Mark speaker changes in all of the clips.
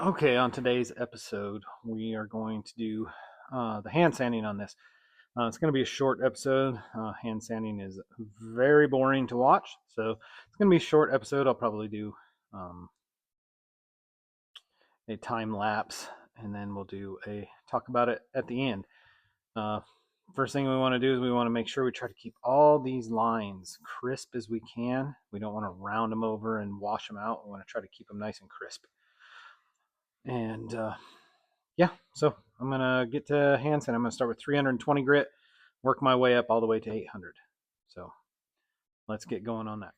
Speaker 1: Okay, on today's episode, we are going to do the hand sanding on this. It's going to be a short episode. Hand sanding is very boring to watch, so it's going to be a short episode. I'll probably do a time lapse, and then we'll do a talk about it at the end. Uh, First thing we want to do is we want to make sure we try to keep all these lines crisp as we can. We don't want to round them over and wash them out. We want to try to keep them nice and crisp. And yeah, so I'm going to get to hand sand. I'm going to start with 320 grit, work my way up all the way to 800. So let's get going on that.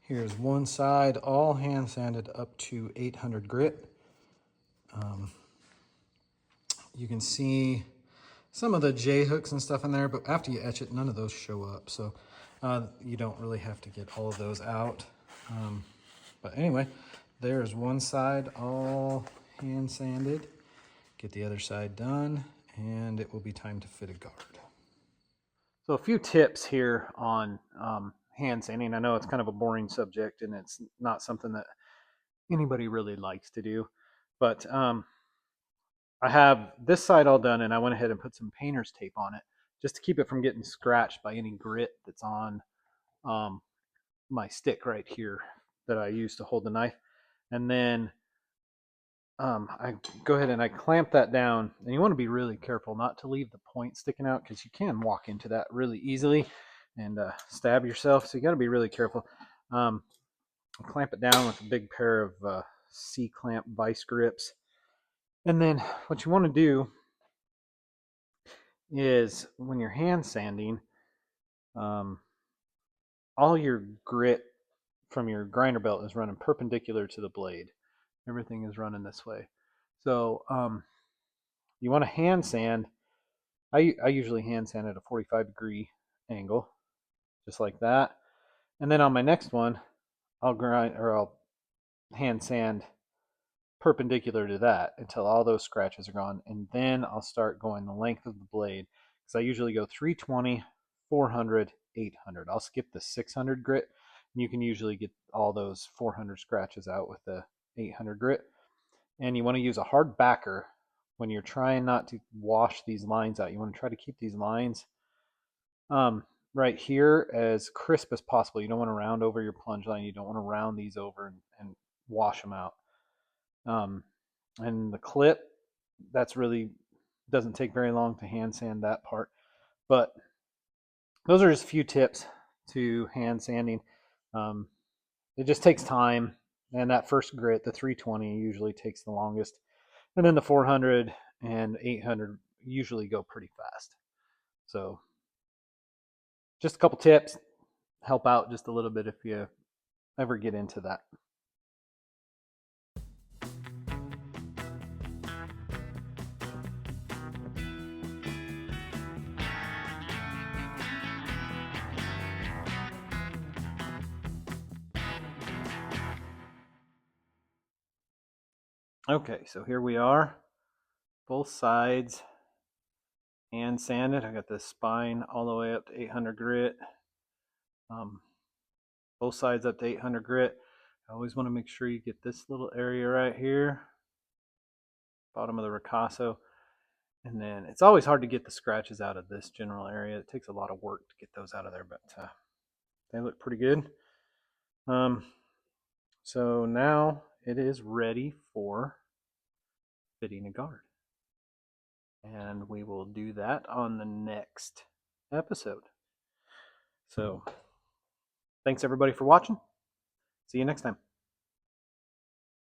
Speaker 1: Here's one side all hand sanded up to 800 grit. You can see some of the J hooks and stuff in there, but after you etch it, none of those show up. So you don't really have to get all of those out. But anyway, there's one side all hand sanded. Get the other side done, and it will be time to fit a guard. So a few tips here on hand sanding. I know it's kind of a boring subject, and it's not something that anybody really likes to do, but I have this side all done, and I went ahead and put some painter's tape on it just to keep it from getting scratched by any grit that's on my stick right here that I use to hold the knife. And then I go ahead and I clamp that down, and you want to be really careful not to leave the point sticking out, because you can walk into that really easily and stab yourself. So you got to be really careful. Clamp it down with a big pair of C-clamp vice grips. And then what you want to do is when you're hand sanding, all your grit from your grinder belt is running perpendicular to the blade. Everything is running this way. So you want to hand sand. I usually hand sand at a 45-degree angle, just like that. And then on my next one, I'll hand sand perpendicular to that until all those scratches are gone. And then I'll start going the length of the blade, because I usually go 320, 400, 800. I'll skip the 600 grit, and you can usually get all those 400 scratches out with the 800 grit. And you want to use a hard backer when you're trying not to wash these lines out. You want to try to keep these lines right here as crisp as possible. You don't want to round over your plunge line. You don't want to round these over and wash them out. And the clip, that's really doesn't take very long to hand sand that part. But those are just a few tips to hand sanding. It just takes time, and that first grit, the 320, usually takes the longest, and then the 400 and 800 usually go pretty fast. So just a couple tips, help out just a little bit if you ever get into that. Okay, so here we are, both sides hand sanded. I got the spine all the way up to 800 grit. Both sides up to 800 grit. I always want to make sure you get this little area right here, bottom of the ricasso. And then it's always hard to get the scratches out of this general area. It takes a lot of work to get those out of there, but they look pretty good. So now it is ready for fitting a guard. And we will do that on the next episode. So thanks everybody for watching. See you next time.